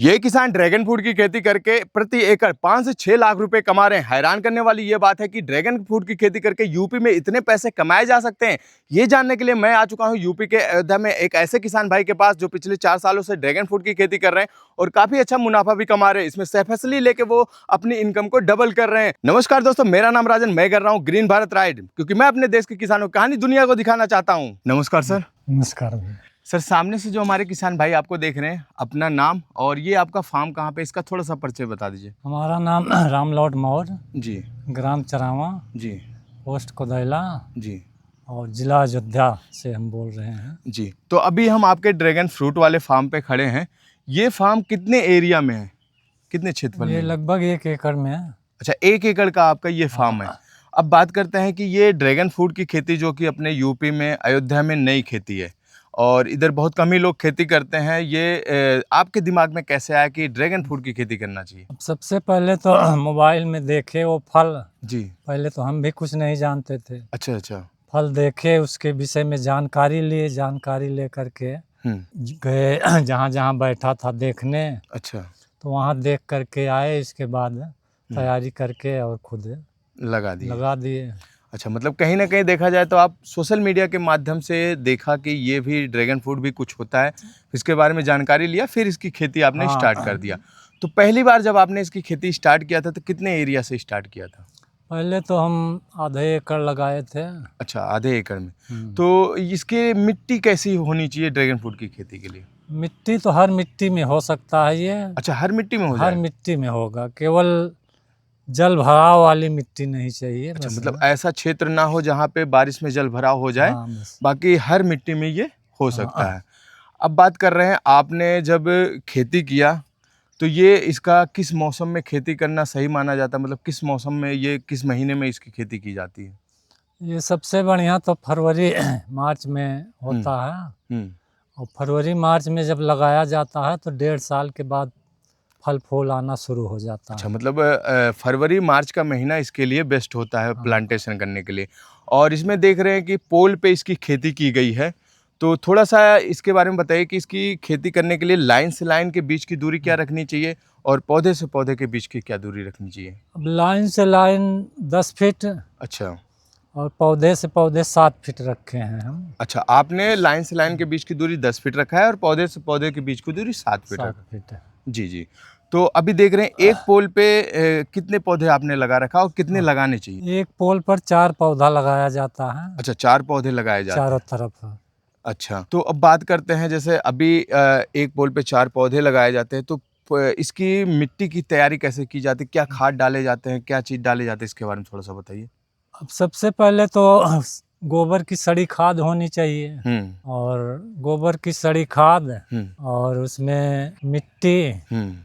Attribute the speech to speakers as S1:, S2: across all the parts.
S1: ये किसान dragon fruit की खेती करके प्रति एकड़ 5 से 6 लाख रुपए कमा रहे हैं। हैरान करने वाली ये बात है कि ड्रैगन फ्रूट की खेती करके यूपी में इतने पैसे कमाए जा सकते हैं। ये जानने के लिए मैं आ चुका हूँ यूपी के अयोध्या में एक ऐसे किसान भाई के पास जो पिछले 4 सालों से ड्रैगन फ्रूट की खेती कर रहे हैं और काफी अच्छा मुनाफा भी कमा रहे हैं। इसमें सैफसली लेके वो अपनी इनकम को डबल कर रहे हैं। नमस्कार दोस्तों, मेरा नाम राजन, मैं कर रहा हूँ ग्रीन भारत राइड, क्योंकि मैं अपने देश के किसानों की कहानी दुनिया को दिखाना चाहता हूँ। नमस्कार सर।
S2: नमस्कार।
S1: सर, सामने से जो हमारे किसान भाई आपको देख रहे हैं, अपना नाम और ये आपका फार्म कहाँ पे, इसका थोड़ा सा परिचय बता दीजिए।
S2: हमारा नाम रामलॉर्ड मौर्य
S1: जी
S2: ग्राम चरावा
S1: जी
S2: पोस्ट कोदैला
S1: जी
S2: और जिला अयोध्या से हम बोल रहे हैं।
S1: जी। तो अभी हम आपके ड्रैगन फ्रूट वाले फार्म पे खड़े हैं। ये फार्म कितने एरिया में है, कितने क्षेत्रफल में
S2: ये
S1: है?
S2: लगभग 1 एकड़ में है।
S1: अच्छा, 1 एकड़ का आपका ये फार्म है। अब बात करते हैं कि ये ड्रैगन फ्रूट की खेती जो कि अपने यूपी में अयोध्या में नई खेती है और इधर बहुत कम ही लोग खेती करते हैं, ये आपके दिमाग में कैसे आया कि ड्रैगन फ्रूट की खेती करना चाहिए?
S2: अब सबसे पहले तो मोबाइल में देखे वो फल,
S1: जी।
S2: पहले तो हम भी कुछ नहीं जानते थे।
S1: अच्छा अच्छा।
S2: फल देखे, उसके विषय में जानकारी लिए, जानकारी ले करके गए जहाँ जहाँ बैठा था देखने।
S1: अच्छा।
S2: तो वहाँ देख करके आए, इसके बाद तैयारी करके और खुद लगा दिए।
S1: अच्छा, मतलब कहीं ना कहीं देखा जाए तो आप सोशल मीडिया के माध्यम से देखा कि ये भी ड्रैगन फ्रूट भी कुछ होता है, इसके बारे में जानकारी लिया, फिर इसकी खेती आपने स्टार्ट कर दिया। तो पहली बार जब आपने इसकी खेती स्टार्ट किया था तो कितने एरिया से स्टार्ट किया था?
S2: पहले तो हम आधे एकड़ लगाए थे।
S1: अच्छा, आधे एकड़ में। तो इसकी मिट्टी कैसी होनी चाहिए ड्रैगन फ्रूट की खेती के लिए?
S2: मिट्टी तो हर मिट्टी में हो सकता है ये।
S1: अच्छा, हर मिट्टी में हो
S2: हर
S1: जाएगा?
S2: मिट्टी में होगा, केवल जल भराव वाली मिट्टी नहीं चाहिए।
S1: अच्छा,
S2: बस
S1: मतलब ऐसा क्षेत्र ना हो जहाँ पे बारिश में जल भराव हो जाए।
S2: हाँ, बस।
S1: बाकी हर मिट्टी में ये हो सकता है। अब बात कर रहे हैं, आपने जब खेती किया तो ये इसका किस मौसम में खेती करना सही माना जाता है? मतलब किस मौसम में, ये किस महीने में इसकी खेती की जाती है?
S2: ये सबसे बढ़िया तो फरवरी मार्च में होता है। और फरवरी मार्च में जब लगाया जाता है तो 1.5 साल के बाद फल फूल आना शुरू हो जाता है।
S1: अच्छा, मतलब फरवरी मार्च का महीना इसके लिए बेस्ट होता है प्लांटेशन करने के लिए। और इसमें देख रहे हैं कि पोल पे इसकी खेती की गई है, तो थोड़ा सा इसके बारे में बताइए कि इसकी खेती करने के लिए लाइन से लाइन के बीच की दूरी क्या रखनी चाहिए और पौधे से पौधे के बीच की क्या दूरी रखनी चाहिए?
S2: अब लाइन से लाइन 10 फीट
S1: अच्छा।
S2: और पौधे से पौधे 7 फीट रखे हैं हम।
S1: अच्छा, आपने लाइन से लाइन के बीच की दूरी 10 फीट रखा है और पौधे से पौधे के बीच की दूरी 7 फीट
S2: 7
S1: रखा
S2: फीट है।
S1: जी जी। तो अभी देख रहे हैं एक पोल पे कितने पौधे आपने लगा रखा और कितने लगाने चाहिए?
S2: एक पोल पर 4 पौधा लगाया जाता है।
S1: अच्छा, 4 पौधे लगाए जाते हैं
S2: चारों तरफ।
S1: अच्छा, तो अब बात करते हैं, जैसे अभी एक पोल पे 4 पौधे लगाए जाते हैं, तो इसकी मिट्टी की तैयारी कैसे की जाती है? क्या खाद डाले जाते हैं, क्या चीज़ डाले जाते हैं, इसके बारे में थोड़ा सा बताइए।
S2: अब सबसे पहले तो गोबर की सड़ी खाद होनी चाहिए और गोबर की सड़ी खाद और उसमें मिट्टी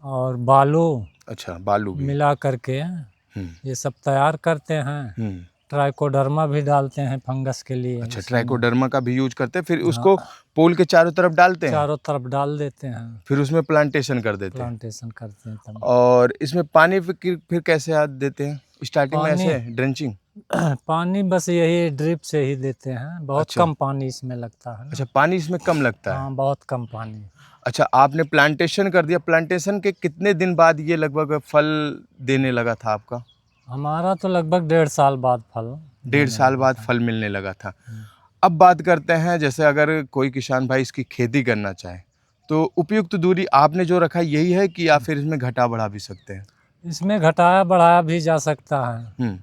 S2: और बालू,
S1: अच्छा, बालू भी
S2: मिला करके ये सब तैयार करते हैं। ट्राइकोडर्मा भी डालते हैं फंगस के लिए।
S1: अच्छा, ट्राइकोडर्मा का भी यूज करते हैं, फिर उसको पोल के चारों तरफ डालते हैं?
S2: चारों तरफ डाल देते हैं,
S1: फिर उसमें प्लांटेशन कर देते हैं।
S2: प्लांटेशन करते हैं तब।
S1: और इसमें पानी फिर कैसे देते हैं? स्टार्टिंग में ऐसे ड्रेंचिंग?
S2: पानी बस यही ड्रिप से ही देते हैं। बहुत कम पानी इसमें लगता है।
S1: अच्छा, पानी इसमें कम लगता है?
S2: हाँ, बहुत कम पानी। अच्छा,
S1: आपने प्लांटेशन कर दिया, प्लांटेशन के कितने दिन बाद ये लगभग फल देने लगा था आपका?
S2: हमारा तो लगभग 1.5 साल बाद फल
S1: 1.5 साल बाद फल मिलने लगा था। अब बात करते हैं, जैसे अगर कोई किसान भाई इसकी खेती करना चाहे तो उपयुक्त दूरी आपने जो रखा यही है कि या फिर इसमें घटा बढ़ा भी सकते हैं?
S2: इसमें घटाया बढ़ाया भी जा सकता है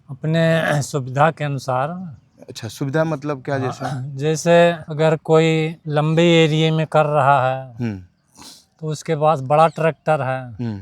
S2: अपने सुविधा के अनुसार।
S1: अच्छा, सुविधा मतलब क्या?
S2: जैसे अगर कोई लंबे एरिया में कर रहा है तो उसके पास बड़ा ट्रैक्टर है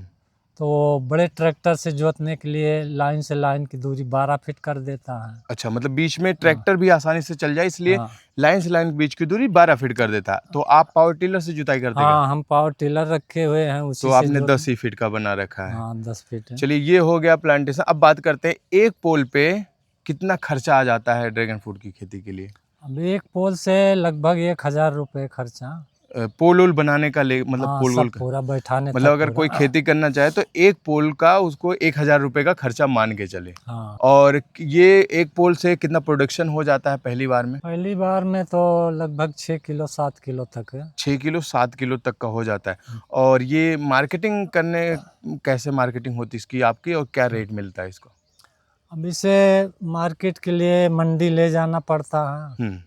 S2: तो बड़े ट्रैक्टर से जोतने के लिए लाइन से लाइन की दूरी 12 फीट कर देता है।
S1: अच्छा, मतलब बीच में ट्रैक्टर भी आसानी से चल जाए इसलिए लाइन से लाइन के बीच की दूरी 12 फीट कर देता है। तो आप पावर टिलर से जुताई करते हैं?
S2: हाँ, हम पावर टिलर रखे हुए हैं, उसी
S1: तो
S2: से
S1: आपने 10 ही फीट का बना रखा है?
S2: हाँ, 10 फीट है।
S1: चलिए, ये हो गया प्लांटेशन। अब बात करते हैं, एक पोल पे कितना खर्चा आ जाता है ड्रैगन फ्रूट की खेती के लिए?
S2: अब एक पोल से लगभग 1000 रुपये खर्चा।
S1: पोल वोल बनाने का मतलब
S2: हाँ,
S1: पोल
S2: सब
S1: वोल का,
S2: पूरा बैठाने
S1: मतलब
S2: तक
S1: अगर कोई
S2: पूरा।
S1: खेती करना चाहे तो एक पोल का उसको 1,000 रुपए का खर्चा मान के चले।
S2: हाँ,
S1: और ये एक पोल से कितना प्रोडक्शन हो जाता है पहली बार में?
S2: पहली बार में तो लगभग 6 किलो 7 किलो तक है।
S1: 6 किलो 7 किलो तक का हो जाता है। और ये मार्केटिंग करने, कैसे मार्केटिंग होती है इसकी आपकी, और क्या रेट मिलता है इसको?
S2: अब इसे मार्केट के लिए मंडी ले जाना पड़ता है।
S1: हम्म।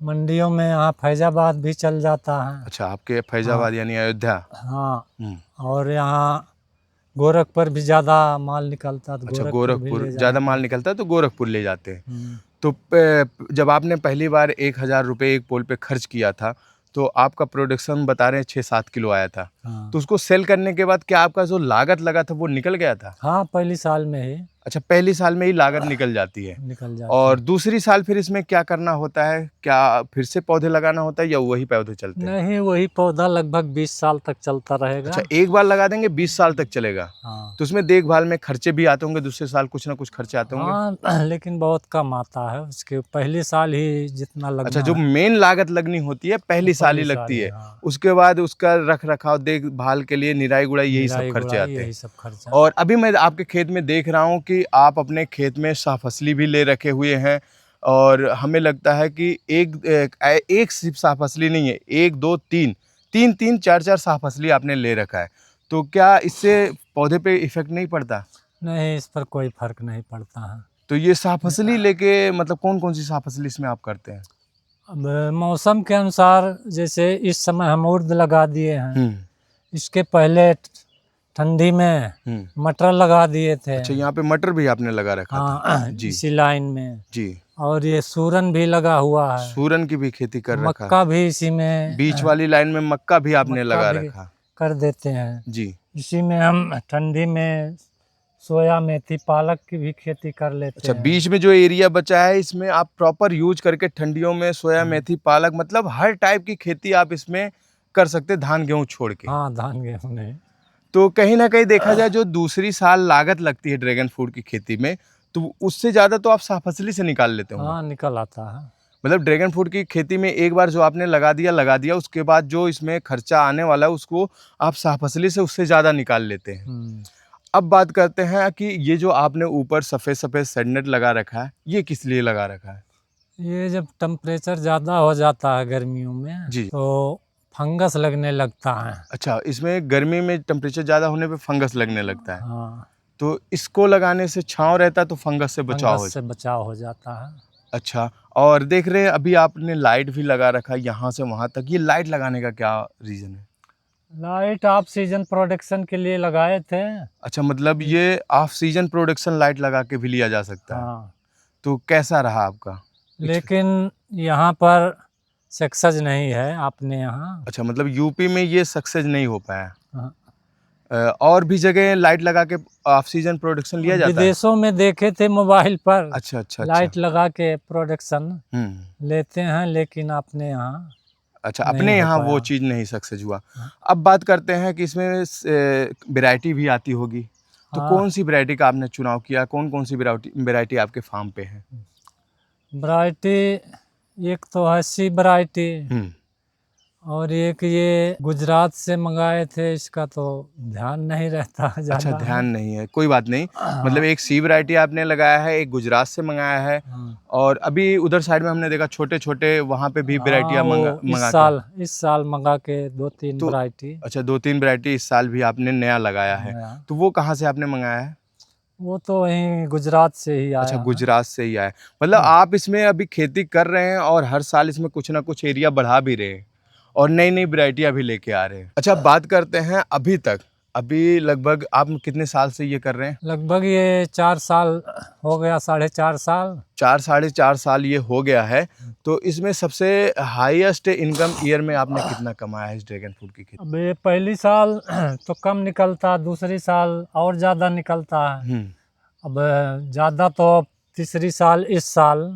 S2: मंडियों में यहाँ फैजाबाद भी चल जाता है।
S1: अच्छा, आपके फैजाबाद यानी अयोध्या।
S2: हाँ,
S1: हम्म।
S2: और यहाँ गोरखपुर भी ज़्यादा माल निकलता है तो
S1: अच्छा,
S2: गोरखपुर भी
S1: गोरखपुर
S2: ले
S1: ज़्यादा
S2: जाते
S1: माल
S2: हैं।
S1: निकलता है तो गोरखपुर ले जाते हैं।
S2: हम्म।
S1: तो जब आपने पहली बार 1,000 रुपये एक पोल पे खर्च किया था, तो आपका प्रोडक्शन बता रहे हैं 6-7 किलो आया था।
S2: हाँ,
S1: तो उसको सेल करने के बाद क्या आपका जो लागत लगा था वो निकल गया था?
S2: हाँ, पहली साल में ही
S1: अच्छा, पहली साल में ही लागत निकल जाती है।
S2: निकल जाती
S1: और
S2: है।
S1: दूसरी साल फिर इसमें क्या करना होता है? क्या फिर से पौधे लगाना होता है या वही पौधे चलते हैं?
S2: नहीं, वही पौधा लगभग 20 साल तक चलता रहेगा।
S1: अच्छा, एक बार लगा देंगे 20 साल तक चलेगा।
S2: हाँ,
S1: तो उसमें देखभाल में खर्चे भी आते होंगे, दूसरे साल कुछ ना कुछ खर्चे आते होंगे।
S2: हाँ, लेकिन बहुत कम आता है उसके पहली साल ही जितना लगना
S1: अच्छा, जो
S2: है,
S1: मेन लागत लगनी होती है पहली साल ही
S2: पहली साल
S1: लगती
S2: ही,
S1: है।
S2: हाँ।
S1: उसके बाद उसका रख रखाव, देखभाल के लिए निराई गुड़ाई, यही सब
S2: निराई
S1: खर्चे
S2: गुड़ाई
S1: आते हैं।
S2: यही सब खर्चा।
S1: और अभी मैं आपके खेत में देख रहा हूँ कि आप अपने खेत में शाहफसली भी ले रखे हुए हैं। और हमें लगता है कि एक सिर्फ शाहफसली नहीं है, 1 2 3 3 4 शाहफसली आपने ले रखा है। तो क्या इससे पौधे पे इफेक्ट नहीं पड़ता?
S2: नहीं, इस पर कोई फर्क नहीं पड़ता है।
S1: तो ये शाहफसली लेके मतलब कौन कौन सी शाहफसली इसमें आप करते हैं?
S2: अब मौसम के अनुसार, जैसे इस समय हम उर्द लगा दिए हैं, इसके पहले ठंडी में मटर लगा दिए थे।
S1: अच्छा, यहाँ पे मटर भी आपने लगा रखा था?
S2: हाँ,
S1: जी
S2: इसी लाइन में।
S1: जी।
S2: और ये सूरन भी लगा हुआ है,
S1: सूरन की भी खेती कर रखा है।
S2: मक्का भी इसी में,
S1: बीच वाली लाइन में मक्का भी आपने
S2: मक्का
S1: लगा
S2: भी
S1: रखा।
S2: कर देते हैं।
S1: जी।
S2: इसी में हम ठंडी में सोया, मेथी, पालक की भी खेती कर लेते
S1: अच्छा,
S2: हैं।
S1: बीच में जो एरिया बचा है इसमें आप प्रॉपर यूज करके ठंडियों में सोया, मेथी, पालक, मतलब हर टाइप की खेती आप इसमें कर सकते हैं, धान गेहूं छोड़ के।
S2: हाँ, धान गेहूँ नहीं।
S1: तो कहीं ना कहीं देखा जाए, जो दूसरी साल लागत लगती है ड्रैगन फ्रूट की खेती में, तो उससे ज्यादा तो आप शाहफसली से निकाल लेते होंगे।
S2: हाँ, निकल आता है।
S1: मतलब ड्रैगन फ्रूट की खेती में एक बार जो आपने लगा दिया, उसके बाद जो इसमें खर्चा आने वाला है उसको आप शाहफसली से उससे ज़्यादा निकाल लेते हैं। अब बात करते हैं कि ये जो आपने ऊपर सफ़ेद सफ़ेद सेडनेट लगा रखा है, ये किस लिए लगा रखा है?
S2: ये जब टेम्परेचर ज़्यादा हो जाता है गर्मियों में
S1: जी।
S2: तो फंगस लगने लगता है।
S1: अच्छा, इसमें गर्मी में टेम्परेचर ज़्यादा होने पे फंगस लगने लगता है।
S2: हाँ,
S1: तो इसको लगाने से छांव रहता है तो फंगस से बचाव
S2: फंगस से बचाव हो जाता है।
S1: अच्छा, और देख रहे हैं अभी आपने लाइट भी लगा रखा है यहाँ से वहाँ तक। ये लाइट लगाने का क्या रीज़न है?
S2: लाइट ऑफ सीजन प्रोडक्शन के लिए लगाए थे।
S1: अच्छा, मतलब ये ऑफ सीजन प्रोडक्शन लाइट लगा के भी लिया जा सकता है।
S2: हाँ,
S1: तो कैसा रहा आपका?
S2: लेकिन यहाँ पर सक्सेस नहीं है अपने यहाँ।
S1: अच्छा, मतलब यूपी में ये सक्सेस नहीं हो पाया।
S2: हाँ,
S1: और भी जगह लाइट लगा के ऑफ सीजन प्रोडक्शन लिया जाता है?
S2: विदेशों में देखे थे मोबाइल पर,
S1: अच्छा अच्छा
S2: लाइट
S1: अच्छा।
S2: लगा के प्रोडक्शन लेते हैं, लेकिन अपने यहाँ
S1: अच्छा,
S2: नहीं
S1: अपने
S2: हो
S1: यहाँ वो
S2: पाया।
S1: चीज़ नहीं सक्सेस हुआ।
S2: हाँ।
S1: अब बात करते हैं कि इसमें वैरायटी भी आती होगी, तो
S2: हाँ।
S1: कौन सी वैरायटी का आपने चुनाव किया? कौन कौन सी वैरायटी आपके फार्म पे है?
S2: वैरायटी एक तो है सी वैरायटी, और एक ये गुजरात से मंगाए थे, इसका तो ध्यान नहीं रहता
S1: अच्छा,
S2: ज़्यादा।
S1: ध्यान नहीं है, कोई बात नहीं।
S2: हाँ।
S1: मतलब एक सी वैरायटी आपने लगाया है, एक गुजरात से मंगाया है,
S2: हाँ।
S1: और अभी उधर साइड में हमने देखा छोटे छोटे, वहाँ पे भी वैरायटियाँ
S2: हाँ, वो
S1: मंगा
S2: इस साल मंगा के 2-3
S1: तो
S2: वैरायटी।
S1: अच्छा, 2-3 वैरायटी इस साल भी आपने नया लगाया है।
S2: नया।
S1: तो वो कहाँ से आपने मंगाया है?
S2: वो तो वहीं गुजरात से ही आया
S1: अच्छा,
S2: है।
S1: गुजरात से ही आया है। मतलब आप इसमें अभी खेती कर रहे हैं और हर साल इसमें कुछ ना कुछ एरिया बढ़ा भी रहे हैं और नई नई वैरायटियाँ भी लेके आ रहे हैं। अच्छा, बात करते हैं अभी तक, अभी लगभग आप कितने साल से ये कर रहे हैं?
S2: लगभग ये 4 साल हो गया, 4.5 साल।
S1: 4-4.5 साल ये हो गया है। तो इसमें सबसे हाईएस्ट इनकम ईयर में आपने कितना कमाया है इस ड्रैगन फ्रूट की खेती?
S2: अब ये पहली साल तो कम निकलता, दूसरी साल और ज़्यादा निकलता है। अब ज़्यादा तो तीसरी साल इस साल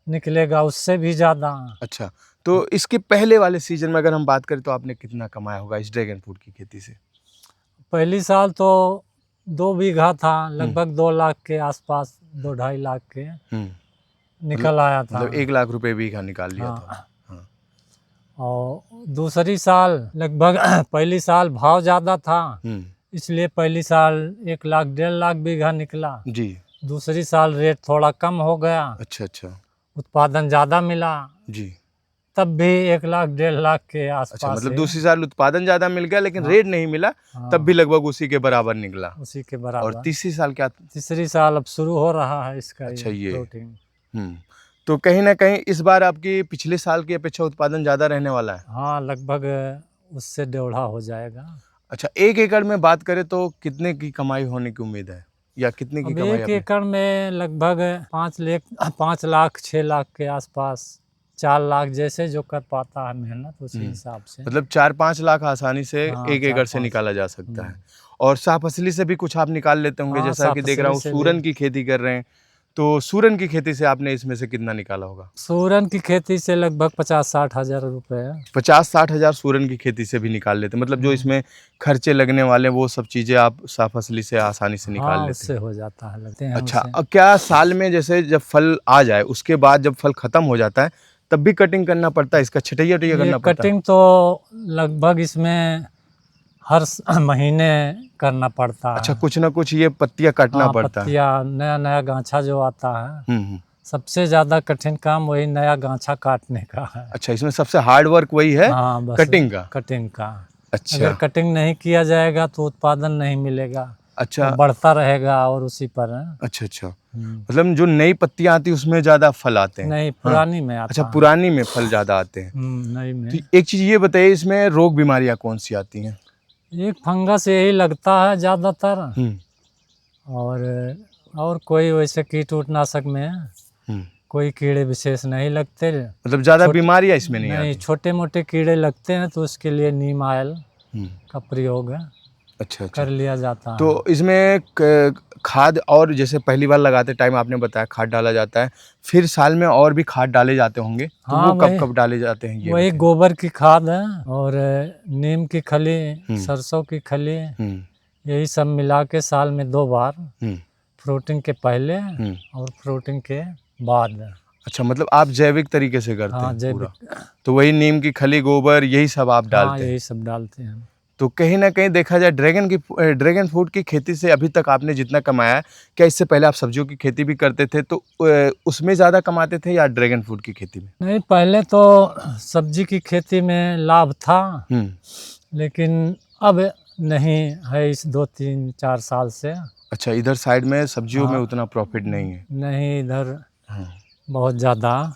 S2: निकलेगा, उससे भी ज़्यादा।
S1: अच्छा, तो इसके पहले वाले सीजन में अगर हम बात करें तो आपने कितना कमाया होगा इस ड्रैगन फ्रूट की खेती से?
S2: पहली साल तो 2 बीघा था, लगभग 2 लाख के आसपास, 2-2.5 लाख के निकल आया था।
S1: मतलब 1 लाख रुपए बीघा निकाल लिया था।
S2: हाँ।
S1: हाँ।
S2: और दूसरी साल लगभग पहली साल भाव ज़्यादा था, इसलिए पहली साल 1 लाख 1.5 लाख बीघा निकला
S1: जी।
S2: दूसरी साल रेट थोड़ा कम हो गया,
S1: अच्छा अच्छा
S2: उत्पादन ज़्यादा मिला,
S1: जी।
S2: तब भी 1 लाख 1.5 लाख के
S1: अच्छा,
S2: आसपास
S1: मतलब
S2: है।
S1: दूसरी साल उत्पादन ज्यादा मिल गया लेकिन
S2: हाँ।
S1: रेट नहीं मिला,
S2: हाँ,
S1: तब भी लगभग उसी के बराबर निकला।
S2: उसी के
S1: और
S2: बराबर।
S1: तीसरी साल क्या?
S2: तीसरी साल अब शुरू हो रहा है इसका
S1: अच्छा, ये
S2: प्लॉटिंग।
S1: तो कहीं ना कहीं इस बार आपकी पिछले साल की अपेक्षा उत्पादन ज्यादा रहने वाला है।
S2: हाँ, लगभग उससे 1.5 हो जाएगा।
S1: अच्छा, 1 एकड़ में बात करें तो कितने की कमाई होने की उम्मीद है, या कितने की
S2: अब
S1: कमाई
S2: 1
S1: आपने?
S2: एकड़ में लगभग 5 लाख 6 लाख के आसपास, 4 लाख, जैसे जो कर पाता है मेहनत उसी हिसाब से।
S1: मतलब 4-5 लाख आसानी से
S2: हाँ,
S1: 1 एकड़ से
S2: 4-5।
S1: निकाला जा सकता है। और साफ फसली से भी कुछ आप निकाल लेते होंगे,
S2: हाँ,
S1: जैसा कि देख रहा हूँ
S2: साफ फसली से
S1: सूरन
S2: भी।
S1: की खेती कर रहे हैं, तो सूरन की खेती से आपने इसमें से कितना निकाला होगा?
S2: सूरन की खेती से लगभग 50-60 हज़ार रुपये।
S1: 50-60 हज़ार सूरन की खेती से भी निकाल लेते हैं, मतलब जो इसमें खर्चे लगने वाले वो सब चीज़ें आप साफ फसली से आसानी से निकाल
S2: हाँ,
S1: लेते
S2: उससे
S1: हैं।
S2: हो जाता है, लगते हैं
S1: अच्छा,
S2: उससे।
S1: अब क्या साल में जैसे जब फल आ जाए उसके बाद जब फल खत्म हो जाता है तब भी कटिंग करना पड़ता है, इसका छटैया
S2: ये
S1: करना पड़ता है?
S2: कटिंग तो लगभग इसमें हर महीने करना पड़ता
S1: अच्छा,
S2: है।
S1: कुछ ना कुछ ये पत्तियां काटना
S2: हाँ,
S1: पड़ता है।
S2: पत्तियाँ, नया नया गांछा जो आता है, सबसे ज़्यादा कठिन काम वही नया गांछा काटने का है।
S1: अच्छा, इसमें सबसे हार्ड वर्क वही है?
S2: हाँ, बस
S1: कटिंग का?
S2: कटिंग का।
S1: अच्छा
S2: अगर कटिंग नहीं किया जाएगा तो उत्पादन नहीं मिलेगा,
S1: अच्छा
S2: तो बढ़ता रहेगा और उसी पर है।
S1: अच्छा अच्छा, मतलब जो नई पत्तियां आती है उसमें ज्यादा फल आते हैं?
S2: नहीं,
S1: हाँ।
S2: पुरानी में आता
S1: अच्छा,
S2: है।
S1: पुरानी में फल ज्यादा आते हैं।
S2: नई में
S1: तो एक चीज ये बताइए, इसमें रोग बीमारियां कौन सी आती हैं?
S2: एक फंगस यही लगता है ज़्यादातर, और कोई वैसे कीटनाशक में कोई कीड़े विशेष नहीं लगते।
S1: मतलब ज्यादा बीमारियां इसमें नहीं आती?
S2: छोटे मोटे कीड़े लगते हैं तो उसके लिए नीम ऑयल का प्रयोग
S1: अच्छा अच्छा
S2: कर लिया जाता है।
S1: तो इसमें खाद, और जैसे पहली बार लगाते टाइम आपने बताया खाद डाला जाता है, फिर साल में और भी खाद डाले जाते होंगे, तो
S2: हाँ,
S1: वो कब कब डाले जाते हैं ये
S2: वही
S1: बताइए?
S2: गोबर की खाद है और नीम की खली, सरसों की खली, यही सब मिला के साल में 2 बार, फ्रूटिंग के पहले और फ्रूटिंग के बाद।
S1: अच्छा, मतलब आप जैविक तरीके से करते
S2: हाँ,
S1: हैं
S2: जैविक।
S1: पूरा? तो वही नीम की खली, गोबर, यही सब आप डालते
S2: हाँ,
S1: हैं?
S2: यही सब डालते हैं।
S1: तो कहीं ना कहीं देखा जाए ड्रैगन फ्रूट की खेती से अभी तक आपने जितना कमाया है, क्या इससे पहले आप सब्जियों की खेती भी करते थे तो उसमें ज़्यादा कमाते थे या ड्रैगन फ्रूट की खेती में?
S2: नहीं, पहले तो सब्जी की खेती में लाभ था, लेकिन अब नहीं है, इस 2-3-4 साल से।
S1: अच्छा, इधर साइड में सब्जियों में
S2: हाँ,
S1: उतना प्रॉफिट नहीं है?
S2: नहीं, इधर बहुत ज़्यादा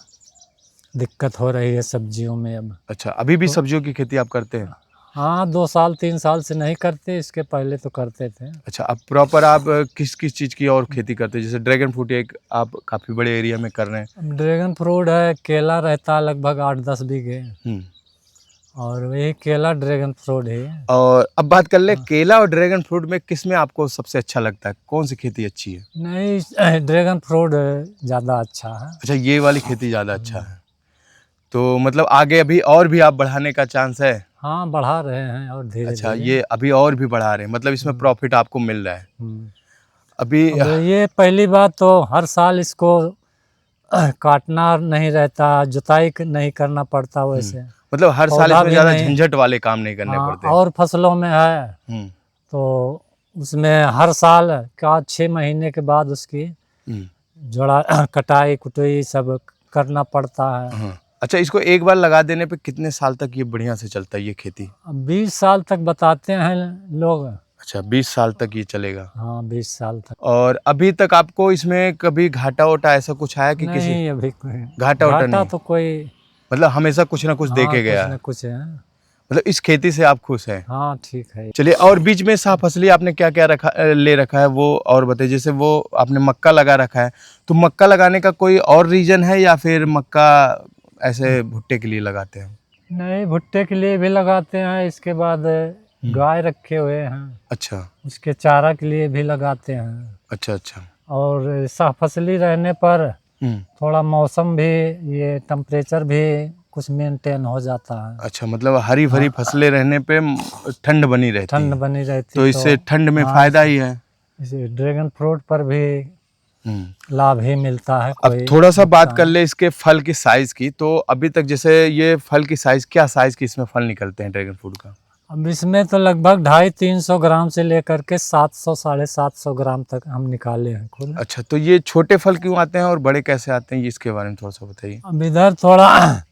S2: दिक्कत हो रही है सब्जियों में अब।
S1: अच्छा, अभी भी सब्जियों की खेती आप करते हैं?
S2: हाँ, 2 साल 3 साल से नहीं करते, इसके पहले तो करते थे।
S1: अच्छा, अब प्रॉपर आप किस किस चीज़ की और खेती करते हैं? जैसे ड्रैगन फ्रूट एक आप काफ़ी बड़े एरिया में कर रहे हैं।
S2: ड्रैगन फ्रूट है, केला रहता है लगभग 8-10 बीघे, और वही केला ड्रैगन फ्रूट है।
S1: और अब बात कर ले केला और ड्रैगन फ्रूट में किस में आपको सबसे अच्छा लगता है, कौन सी खेती अच्छी है?
S2: नहीं, ड्रैगन फ्रूट ज़्यादा अच्छा है।
S1: अच्छा, ये वाली खेती ज़्यादा अच्छा है, तो मतलब आगे अभी और भी आप बढ़ाने का चांस है?
S2: हाँ, बढ़ा रहे हैं और धीरे
S1: अच्छा,
S2: धीरे।
S1: ये अभी और भी बढ़ा रहे हैं, मतलब इसमें प्रॉफिट आपको मिल रहा है अभी?
S2: अब ये पहली बात तो हर साल इसको काटना नहीं रहता, जुताई नहीं करना पड़ता वैसे,
S1: मतलब हर साल
S2: पौधा
S1: इसमें
S2: भी
S1: ज़्यादा
S2: नहीं।
S1: झंझट वाले काम नहीं करने
S2: हाँ,
S1: पड़ते।
S2: और फसलों में है तो उसमें हर साल का 6 महीने के बाद उसकी जोड़ा कटाई कुटाई सब करना पड़ता है।
S1: अच्छा, इसको एक बार लगा देने पे कितने साल तक ये बढ़िया से चलता है ये खेती?
S2: 20 साल तक बताते हैं लोग।
S1: अच्छा, 20 साल तक ये चलेगा?
S2: हाँ, 20 साल तक।
S1: और अभी तक आपको इसमें कभी घाटा वोटा ऐसा कुछ आया कि किसी?
S2: नहीं, अभी
S1: घाटा वोटा नहीं?
S2: तो कोई,
S1: मतलब हमेशा कुछ ना कुछ
S2: हाँ,
S1: देके गया
S2: कुछ न
S1: है?
S2: कुछ है।
S1: मतलब इस खेती से आप खुश हैं?
S2: हाँ, ठीक है।
S1: चलिए, और बीच में साफ फसली आपने क्या क्या ले रखा है वो और बताइए। जैसे वो आपने मक्का लगा रखा है, तो मक्का लगाने का कोई और रीजन है या फिर मक्का ऐसे भुट्टे के लिए लगाते हैं?
S2: नहीं, भुट्टे के लिए भी लगाते हैं, इसके बाद गाय रखे हुए हैं।
S1: अच्छा,
S2: उसके चारा के लिए भी लगाते हैं।
S1: अच्छा अच्छा।
S2: और साफ फसली रहने पर थोड़ा मौसम भी, ये टेम्परेचर भी कुछ मेंटेन हो जाता है।
S1: अच्छा, मतलब हरी भरी फसलें रहने पे ठंड बनी रहती है।
S2: ठंड बनी रहती
S1: तो इससे ठंड में फायदा ही है।
S2: इसे ड्रैगन फ्रूट पर भी लाभ ही मिलता है।
S1: अब थोड़ा सा बात कर ले इसके फल की साइज की। तो अभी तक जैसे ये फल की साइज, क्या साइज की इसमें फल निकलते हैं ड्रैगन फ्रूट का?
S2: अब इसमें तो लगभग 250-300 ग्राम से लेकर के 700-750 ग्राम तक हम निकाले हैं खुद।
S1: अच्छा, तो ये छोटे फल क्यों आते हैं और बड़े कैसे आते हैं, ये इसके बारे में थोड़ा सा बताइए।
S2: अब इधर थोड़ा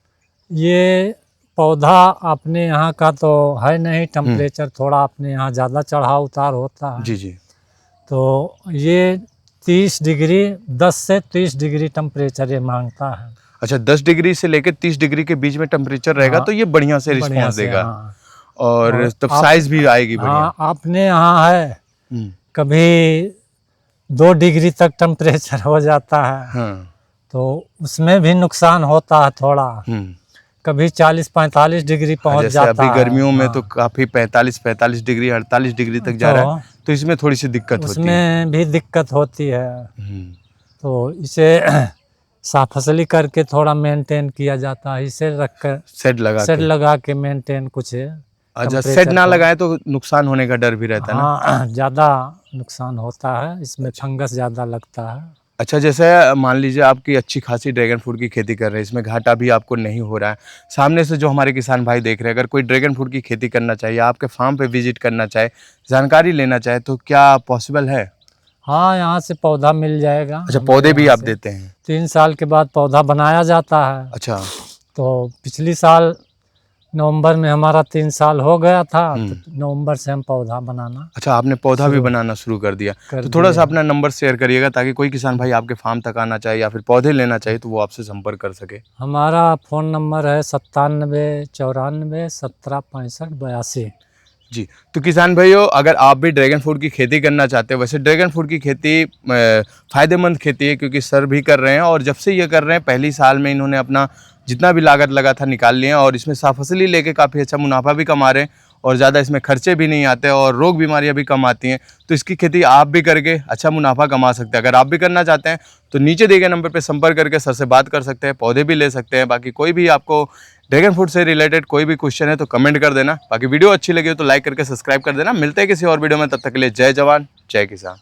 S2: ये पौधा अपने यहाँ का तो है नहीं, टेम्परेचर थोड़ा अपने यहाँ ज़्यादा चढ़ाव उतार होता है।
S1: जी जी।
S2: तो ये 30 डिग्री 10 से 30 डिग्री टेम्परेचर ये मांगता है।
S1: अच्छा, 10 डिग्री से लेकर 30 डिग्री के बीच में टेम्परेचर रहेगा।
S2: हाँ,
S1: तो ये बढ़िया से
S2: बढ़िया
S1: रिस्पॉन्स
S2: से,
S1: देगा।
S2: हाँ।
S1: और तब साइज भी आएगी बढ़िया।
S2: हाँ, अपने यहाँ है कभी 2 डिग्री तक टेम्परेचर हो जाता है।
S1: हाँ।
S2: तो उसमें भी नुकसान होता है थोड़ा। कभी 40-45 डिग्री पहुंच
S1: जैसे
S2: जाता
S1: अभी
S2: है।
S1: गर्मियों में
S2: हाँ।
S1: तो काफी 45 डिग्री 48 डिग्री तक जा रहा है। तो इसमें थोड़ी सी दिक्कत होती है।
S2: उसमें भी दिक्कत होती है। तो इसे साफ फसली करके थोड़ा मेंटेन किया जाता है। इसे रखकर
S1: सेट
S2: लगा के मेंटेन कुछ।
S1: अच्छा, सेट ना लगाए तो नुकसान होने का डर भी रहता है ना?
S2: हाँ, ज़्यादा नुकसान होता है इसमें। फंगस ज़्यादा लगता है।
S1: अच्छा, जैसे मान लीजिए आपकी अच्छी खासी ड्रैगन फ्रूट की खेती कर रहे हैं, इसमें घाटा भी आपको नहीं हो रहा है। सामने से जो हमारे किसान भाई देख रहे हैं, अगर कोई ड्रैगन फ्रूट की खेती करना चाहिए, आपके फार्म पे विजिट करना चाहे, जानकारी लेना चाहे, तो क्या पॉसिबल है?
S2: हाँ, यहाँ से पौधा मिल जाएगा।
S1: अच्छा, पौधे भी आप देते हैं?
S2: 3 साल के बाद पौधा बनाया जाता है।
S1: अच्छा।
S2: तो पिछली साल नवंबर में हमारा 3 साल हो गया था। तो नवंबर से हम पौधा बनाना।
S1: अच्छा, आपने पौधा भी बनाना शुरू कर दिया। तो थोड़ा सा अपना नंबर शेयर करिएगा ताकि कोई किसान भाई आपके फार्म तक आना चाहे या फिर पौधे लेना चाहिए तो वो आपसे संपर्क कर सके।
S2: हमारा फ़ोन नंबर है 97 94 17 65 82।
S1: जी, तो किसान भाइयों, अगर आप भी ड्रैगन फ्रूट की खेती करना चाहते हैं, वैसे ड्रैगन फ्रूट की खेती फ़ायदेमंद खेती है क्योंकि सर भी कर रहे हैं और जब से ये कर रहे हैं पहली साल में इन्होंने अपना जितना भी लागत लगा था निकाल लिया और इसमें साफ फसली लेके काफ़ी अच्छा मुनाफा भी कमा रहे हैं और ज़्यादा इसमें खर्चे भी नहीं आते और रोग बीमारियां भी कम आती हैं। तो इसकी खेती आप भी करके अच्छा मुनाफा कमा सकते हैं। अगर आप भी करना चाहते हैं तो नीचे दिए गए नंबर पर संपर्क करके सर से बात कर सकते हैं, पौधे भी ले सकते हैं। बाकी कोई भी आपको ड्रैगन फ्रूट से रिलेटेड कोई भी क्वेश्चन है तो कमेंट कर देना। बाकी वीडियो अच्छी लगी हो तो लाइक करके सब्सक्राइब कर देना। मिलते हैं किसी और वीडियो में, तब तक के लिए जय जवान जय किसान।